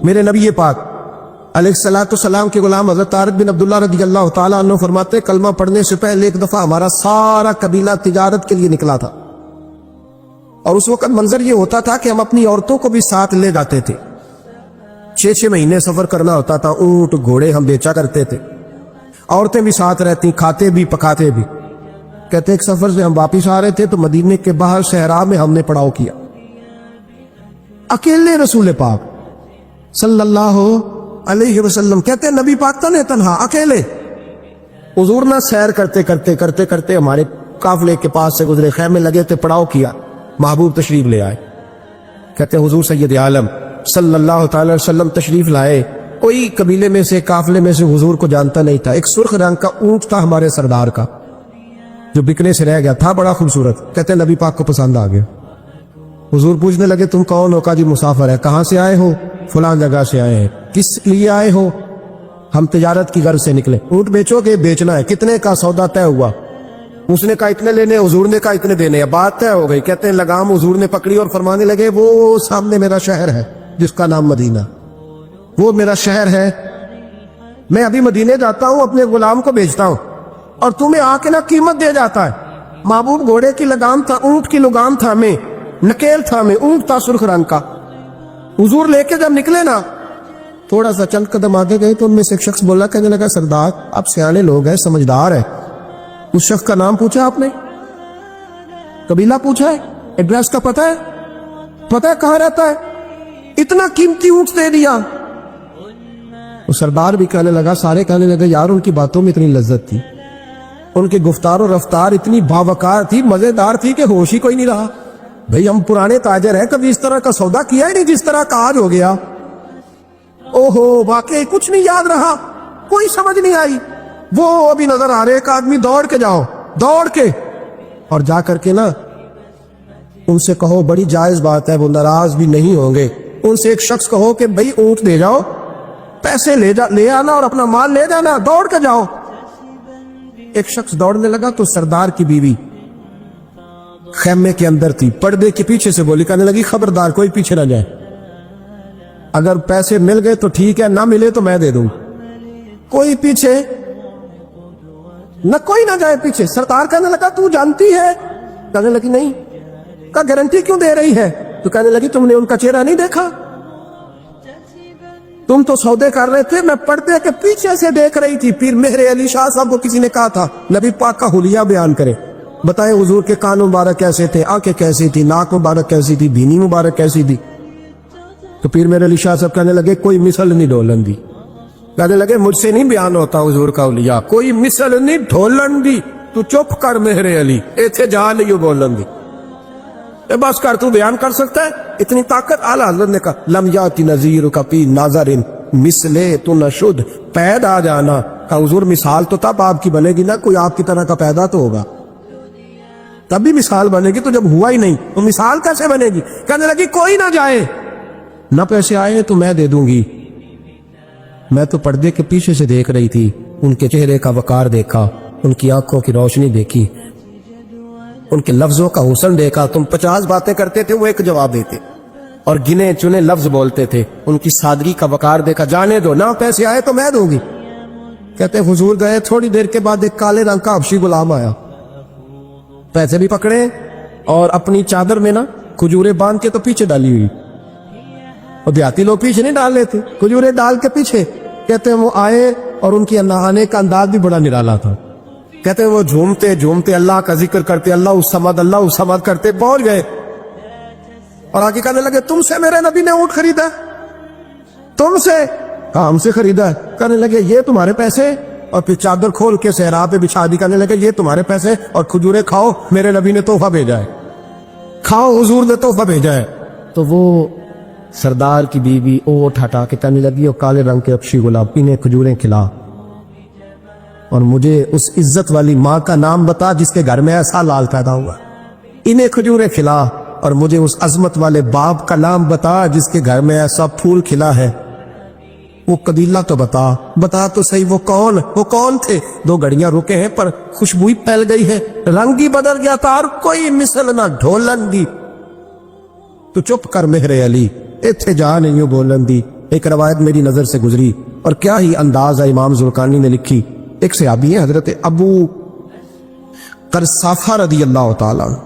میرے نبی پاک علیہ السلام کے غلام حضرت طارق بن عبداللہ رضی اللہ تعالیٰ عنہ فرماتے کلمہ پڑھنے سے پہلے ایک دفعہ ہمارا سارا قبیلہ تجارت کے لیے نکلا تھا، اور اس وقت منظر یہ ہوتا تھا کہ ہم اپنی عورتوں کو بھی ساتھ لے جاتے تھے۔ 6 مہینے سفر کرنا ہوتا تھا، اونٹ گھوڑے ہم بیچا کرتے تھے، عورتیں بھی ساتھ رہتی، کھاتے بھی پکاتے بھی۔ کہتے ایک سفر سے ہم واپس آ رہے تھے تو مدینے کے باہر صحرا میں ہم نے پڑاؤ کیا، اکیلے رسول پاک صلی اللہ علیہ وسلم، کہتے نبی پاک تنہا اکیلے، حضور نہ سیر کرتے کرتے کرتے کرتے ہمارے قافلے کے پاس سے گزرے، خیمے لگے تھے، پڑاؤ کیا، محبوب تشریف لے آئے۔ کہتے حضور سید عالم صلی اللہ تعالی وسلم تشریف لائے، کوئی قبیلے میں سے قافلے میں سے حضور کو جانتا نہیں تھا۔ ایک سرخ رنگ کا اونٹ تھا ہمارے سردار کا جو بکنے سے رہ گیا تھا، بڑا خوبصورت۔ کہتے نبی پاک کو پسند آ گیا۔ حضور پوچھنے لگے تم کون ہو؟ کہا جی مسافر ہے۔ کہاں سے آئے ہو؟ فلاں جگہ سے آئے ہیں۔ کس لیے آئے ہو؟ ہم تجارت کی غرض سے نکلے۔ اونٹ بیچو گے؟ بیچنا ہے۔ کتنے کا؟ سودا طے ہوا۔ اس نے کہا اتنے لینے، حضور نے کہا اتنے دینے، بات طے ہو گئی۔ کہتے ہیں لگام حضور نے پکڑی اور فرمانے لگے وہ سامنے میرا شہر ہے جس کا نام مدینہ، وہ میرا شہر ہے، میں ابھی مدینے جاتا ہوں، اپنے غلام کو بیچتا ہوں اور تمہیں آ کے نہ قیمت دے جاتا ہے۔ محبوب گھوڑے کی لگام تھا، اونٹ کی لگام تھا، میں نکیل تھا، میں اونٹ تھا سرخ رنگ کا۔ حضور لے کے جب نکلے نا، تھوڑا سا چند قدم آگے گئے تو ان میں سے ایک شخص بولا، کہنے لگا سردار آپ سیانے لوگ ہیں، سمجھدار ہے۔ اس شخص کا نام پوچھا آپ نے، قبیلہ پوچھا ہے، ایڈریس کا پتہ ہے کہاں رہتا ہے، اتنا قیمتی اونٹ دے دیا۔ وہ سردار بھی کہنے لگا، سارے کہنے لگے یار ان کی باتوں میں اتنی لذت تھی، ان کی گفتار و رفتار اتنی باوقار تھی، مزیدار تھی کہ ہوش ہی کوئی نہیں رہا۔ بھئی ہم پرانے تاجر ہیں، کبھی اس طرح کا سودا کیا ہی نہیں جس طرح کا آج ہو گیا۔ اوہو واقعی کچھ نہیں یاد رہا، کوئی سمجھ نہیں آئی۔ وہ ابھی نظر آ رہے، ایک آدمی دوڑ کے جاؤ، دوڑ کے، اور جا کر کے نا ان سے کہو، بڑی جائز بات ہے، وہ ناراض بھی نہیں ہوں گے، ان سے ایک شخص کہو کہ بھئی اونٹ دے جاؤ، پیسے لے آنا اور اپنا مال لے جانا، دوڑ کے جاؤ۔ ایک شخص دوڑنے لگا تو سردار کی بیوی خیمے کے اندر تھی، پردے کے پیچھے سے بولی، کہنے لگی خبردار کوئی پیچھے نہ جائے، اگر پیسے مل گئے تو ٹھیک ہے، نہ ملے تو میں دے دوں، کوئی پیچھے نہ، کوئی نہ جائے پیچھے۔ سردار کہنے لگا تو جانتی ہے؟ کہنے لگی نہیں۔ کا گارنٹی کیوں دے رہی ہے؟ تو کہنے لگی تم نے ان کا چہرہ نہیں دیکھا، تم تو سودے کر رہے تھے، میں پردے کے پیچھے سے دیکھ رہی تھی۔ پیر مہر علی شاہ صاحب کو کسی نے کہا تھا نبی پاک کا حلیہ بیان کرے، بتائے حضور کے کان مبارک کیسے تھے، آنکھیں کیسی تھی، ناک مبارک کیسی تھی، بینی مبارک کیسی تھی۔ تو پیر مہر علی شاہ صاحب کہنے لگے کوئی مثل نہیں ڈھولن دی، کہنے لگے مجھ سے نہیں بیان ہوتا حضور کا حلیہ، کوئی مثل نہیں ڈھولن دی، تو چپ کر مہر علی، ایتھے جا نہیں بولن دی، بس کر، تو بیان کر سکتا ہے اتنی طاقت۔ اعلیٰ حضرت نے کہا لم یاتی نذیر کا فی ناظر مثلے تو نشد، پید آ جانا۔ کہا حضور مثال تو تب آپ کی بنے گی نا، کوئی آپ کی طرح کا پیدا تو ہوگا، تب بھی مثال بنے گی، تو جب ہوا ہی نہیں تو مثال کیسے بنے گی؟ کہنے لگی کوئی نہ جائے، نہ پیسے آئے تو میں دے دوں گی۔ میں تو پردے کے پیچھے سے دیکھ رہی تھی، ان کے چہرے کا وقار دیکھا، ان کی آنکھوں کی روشنی دیکھی، ان کے لفظوں کا حسن دیکھا۔ تم 50 باتیں کرتے تھے، وہ ایک جواب دیتے، اور گنے چنے لفظ بولتے تھے، ان کی سادگی کا وقار دیکھا۔ جانے دو، نہ پیسے آئے تو میں دوں گی۔ کہتے حضور گئے، تھوڑی دیر کے بعد ایک کالے رنگ کا حبشی غلام آیا، پیسے بھی پکڑے اور اپنی چادر میں نا کھجورے باندھ کے تو پیچھے ڈالی ہوئی، اور دیہاتی لوگ پیچھے نہیں ڈال لیتے، کھجورے ڈال کے پیچھے۔ کہتے ہیں وہ آئے اور ان کی نہانے کا انداز بھی بڑا نرالا تھا۔ کہتے ہیں وہ جھومتے جھومتے اللہ کا ذکر کرتے، اللہ الصمد کرتے پہنچ گئے، اور آگے کہنے لگے تم سے میرے نبی نے اونٹ خریدا؟ تم سے؟ ہاں ہم سے خریدا ہے۔ کہنے لگے یہ تمہارے پیسے؟ اور پھر چادر کھول کے صحرا پہ بچھا دی، کہنے لگے یہ تمہارے پیسے، اور کھجورے کھاؤ، میرے نبی نے تحفہ بھیجا ہے، کھاؤ، حضور نے تحفہ بھیجا ہے۔ تو وہ سردار کی بیوی اوٹ ہٹا کے کہنے لگی، اور کالے رنگ کے حبشی غلام انہیں کھجوریں کھلا، اور مجھے اس عزت والی ماں کا نام بتا جس کے گھر میں ایسا لال پیدا ہوا، انہیں کھجوریں کھلا، اور مجھے اس عظمت والے باپ کا نام بتا جس کے گھر میں ایسا پھول کھلا ہے، وہ قبیلہ تو بتا تو صحیح، وہ کون تھے؟ 2 گھڑیاں رکے ہیں پر خوشبوئی پھیل گئی ہے، رنگ ہی بدل گیا تھا، اور کوئی مثل نہ ڈھولن دی۔ تو چپ کر مہر علی، ایتھے جا نہیں بولن دی، ایک روایت میری نظر سے گزری اور کیا ہی انداز ہے امام زرقانی نے لکھی. ایک صحابی ہیں حضرت ابو قرصافہ رضی اللہ تعالیٰ عنہ.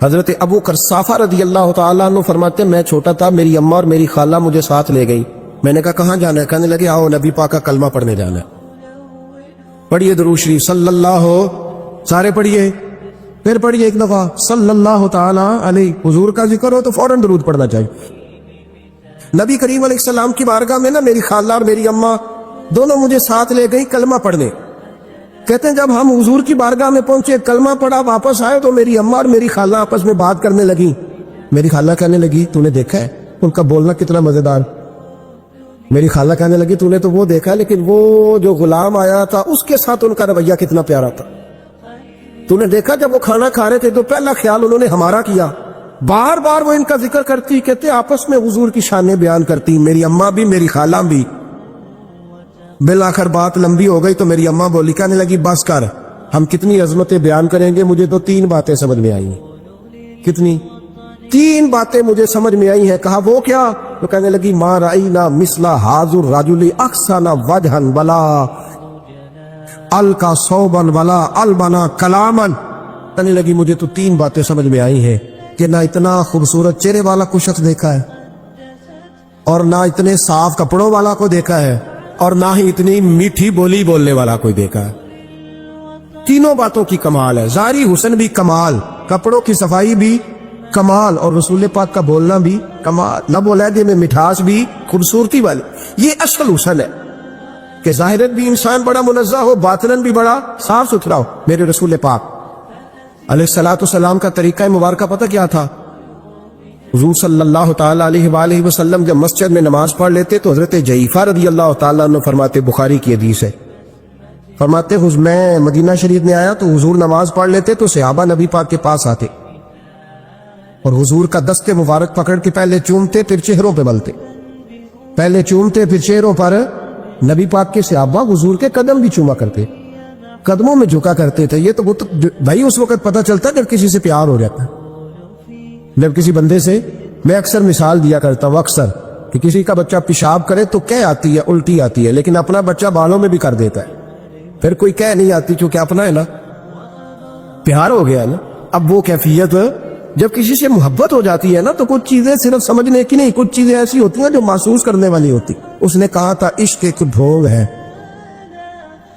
حضرت ابو قرصافہ رضی اللہ تعالیٰ عنہ فرماتے ہیں میں چھوٹا تھا, میری اماں اور میری خالہ مجھے ساتھ لے گئی. میں نے کہا کہاں جانا ہے؟ کہنے لگے آؤ نبی پاک کا کلمہ پڑھنے جانا ہے. پڑھیے درود شریف صلی اللہ, سارے پڑھیے, پھر پڑھیے ایک دفعہ صلی اللہ تعالیٰ علیہ. حضور کا ذکر ہو تو فوراً درود پڑھنا چاہیے. نبی کریم علیہ السلام کی بارگاہ میں نا میری خالہ اور میری اماں دونوں مجھے ساتھ لے گئی کلمہ پڑھنے. کہتے ہیں جب ہم حضور کی بارگاہ میں پہنچے, کلمہ پڑھا, واپس آئے تو میری اماں اور میری خالہ آپس میں بات کرنے لگی. میری خالہ کہنے لگی تو نے دیکھا ہے ان کا بولنا کتنا مزیدار. میری خالہ کہنے لگی تو نے تو وہ دیکھا لیکن وہ جو غلام آیا تھا اس کے ساتھ ان کا رویہ کتنا پیارا تھا. تو نے دیکھا جب وہ کھانا کھا رہے تھے تو پہلا خیال انہوں نے ہمارا کیا. بار بار وہ ان کا ذکر کرتی, کہتے آپس میں حضور کی شانیں بیان کرتی, میری اماں بھی میری خالہ بھی. بالآخر بات لمبی ہو گئی تو میری اماں بولی, کہنے لگی بس کر, ہم کتنی عظمتیں بیان کریں گے, مجھے تو 3 باتیں سمجھ میں آئی ہیں. کتنی؟ 3 باتیں مجھے سمجھ میں آئی ہیں. کہا وہ کیا؟ تو کہنے لگی ما رأینا مثل ھذا الرجل احسن وجھا ولا القى صوبا ولا البنا کلاما. کہنے لگی مجھے تو 3 باتیں سمجھ میں آئی ہیں کہ نہ اتنا خوبصورت چہرے والا کوئی شخص دیکھا ہے, اور نہ اتنے صاف کپڑوں والا کو دیکھا ہے, اور نہ ہی اتنی میٹھی بولی بولنے والا کوئی دیکھا ہے. تینوں باتوں کی کمال ہے. ظاہری حسن بھی کمال, کپڑوں کی صفائی بھی کمال, اور رسول پاک کا بولنا بھی کمال, لب و لہجے میں مٹھاس بھی خوبصورتی والی. یہ اصل حسن ہے کہ ظاہرت بھی انسان بڑا منزہ ہو, باطناً بھی بڑا صاف ستھرا ہو. میرے رسول پاک علیہ السلام کا طریقہ مبارکہ پتہ کیا تھا؟ حضور صلی اللہ تعالیٰ علیہ وآلہ وسلم جب مسجد میں نماز پڑھ لیتے تو حضرت جعفہ رضی اللہ تعالیٰ عنہ فرماتے, بخاری کی حدیث ہے, فرماتے میں مدینہ شریف میں آیا تو حضور نماز پڑھ لیتے تو صحابہ نبی پاک کے پاس آتے اور حضور کا دست مبارک پکڑ کے پہلے چومتے پھر چہروں پہ ملتے, پہلے چومتے پھر چہروں پر. نبی پاک کے صحابہ حضور کے قدم بھی چوما کرتے, قدموں میں جھکا کرتے تھے. یہ تو بھائی اس وقت پتہ چلتا جب کسی سے پیار ہو جاتا ہے, جب کسی بندے سے. میں اکثر مثال دیا کرتا ہوں اکثر کہ کسی کا بچہ پیشاب کرے تو کہہ آتی ہے, الٹی آتی ہے, لیکن اپنا بچہ بالوں میں بھی کر دیتا ہے, پھر کوئی کہہ نہیں آتی کیونکہ اپنا ہے نا, پیار ہو گیا نا. اب وہ کیفیت جب کسی سے محبت ہو جاتی ہے نا تو کچھ چیزیں صرف سمجھنے کی نہیں, کچھ چیزیں ایسی ہوتی ہیں جو محسوس کرنے والی ہوتی. اس نے کہا تھا عشق ایک ڈھونگ ہے.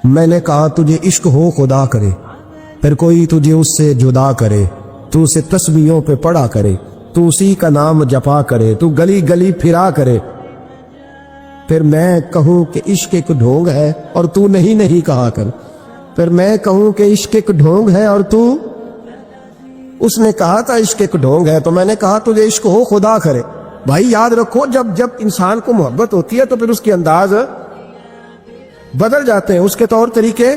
میں نے کہا تجھے عشق ہو خدا کرے, پھر کوئی تجھے اس سے جدا کرے, تو اسے تسبیحوں پہ پڑھا کرے, تو اسی کا نام جپا کرے, تو گلی گلی پھرا کرے, پھر میں کہوں کہ عشق ایک ڈھونگ ہے اور تو نہیں کہا کر, پھر میں کہوں کہ عشق ایک ڈھونگ ہے اور تو. اس نے کہا تھا عشق ایک ڈھونگ ہے تو میں نے کہا تجھے عشق ہو خدا کرے. بھائی یاد رکھو جب انسان کو محبت ہوتی ہے تو پھر اس کے انداز بدل جاتے ہیں, اس کے طور طریقے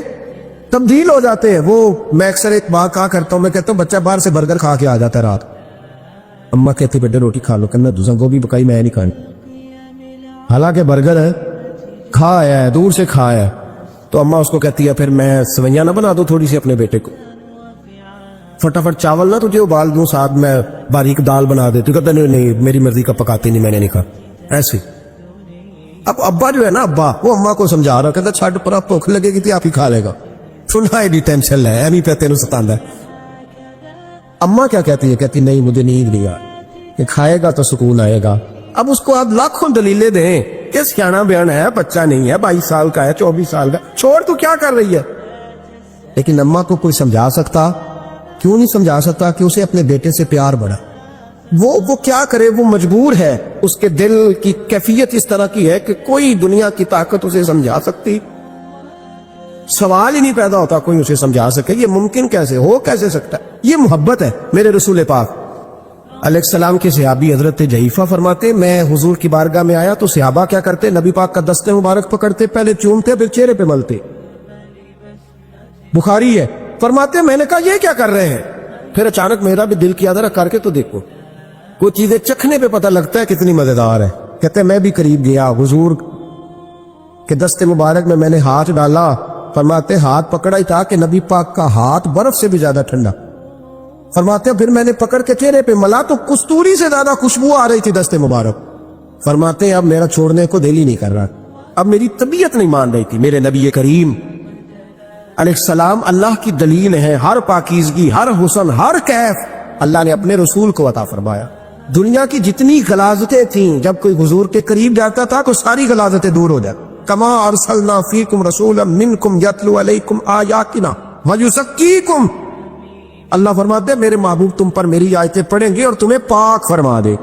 تبدیل ہو جاتے ہیں. وہ میں اکثر ایک بات کہا کرتا ہوں, میں کہتا ہوں بچہ باہر سے برگر کھا کے آ جاتا ہے رات, اماں کہتی بیٹے روٹی کھا لو, کہنا دوسرا گوبھی پکائی میں نہیں کھانی, حالانکہ برگر ہے کھا آیا ہے, دور سے کھا آیا ہے, تو اماں اس کو کہتی ہے پھر میں سوئیاں نہ بنا دو تھوڑی سی اپنے بیٹے کو, فٹافٹ چاول نہ تجھے ابال دوں, ساتھ میں باریک دال بنا دیتی, کہتا نہیں میری مرضی کا پکاتی نہیں, میں نے نہیں کھا. ایسے اب ابا جو ہے نا, ابا وہ اماں کو سمجھا رہا, کہتا چھٹ پر بھوک لگے گی تھی آپ ہی کھا لے گا, سننا ایڈی ٹینشن ہے ایمی پہ تینوں ستاندہ ہے. اماں کیا کہتی ہے؟ کہتی نہیں مجھے نیند نہیں آ, کہ کھائے گا تو سکون آئے گا. اب اس کو آپ لاکھوں دلیلیں دیں کہ سیانا بیان ہے, بچہ نہیں ہے, 22 سال کا ہے, 24 سال کا, چھوڑ تو کیا کر رہی ہے. لیکن اماں کو کوئی سمجھا سکتا, کیوں نہیں سمجھا سکتا کہ اسے اپنے بیٹے سے پیار بڑھا. وہ کیا کرے, وہ مجبور ہے, اس کے دل کی کیفیت اس طرح کی ہے کہ کوئی دنیا کی طاقت اسے سمجھا سکتی, سوال ہی نہیں پیدا ہوتا کوئی اسے سمجھا سکے. یہ ممکن کیسے ہو, کیسے سکتا ہے؟ یہ محبت ہے. میرے رسول پاک علیہ السلام کے صحابی حضرت جعفہ فرماتے میں حضور کی بارگاہ میں آیا تو صحابہ کیا کرتے, نبی پاک کا دست مبارک پکڑتے, پہلے چومتے پھر چہرے پہ ملتے. بخاری ہے. فرماتے میں نے کہا یہ کیا کر رہے ہیں, پھر اچانک میرا بھی دل کیا ذرا کر کے تو دیکھو, کوئی چیزیں چکھنے پہ پتہ لگتا ہے کتنی مزیدار ہے. کہتے میں بھی قریب گیا, حضور کے دست مبارک میں نے ہاتھ ڈالا, فرماتے ہاتھ پکڑا ہی تھا کہ نبی پاک کا ہاتھ برف سے بھی زیادہ ٹھنڈا. فرماتے پھر میں نے پکڑ کے چہرے پہ ملا تو کستوری سے زیادہ خوشبو آ رہی تھی دست مبارک. فرماتے ہیں اب میرا چھوڑنے کو دل ہی نہیں کر رہا، اب میری طبیعت نہیں مان رہی تھی۔ میرے نبی کریم علیہ السلام اللہ کی دلیل ہے، ہر پاکیزگی، ہر حسن، ہر کیف اللہ نے اپنے رسول کو عطا فرمایا۔ دنیا کی جتنی غلاظتیں تھیں جب کوئی حضور کے قریب جاتا تھا تو ساری غلاظتیں دور ہو جاتی۔ کما ارسلنا فیکم رسولا منکم یتلو علیکم آیاتنا ویزکیکم، اللہ فرماتے ہیں میرے محبوب تم پر میری آیتیں پڑھیں گے اور تمہیں پاک فرما دے۔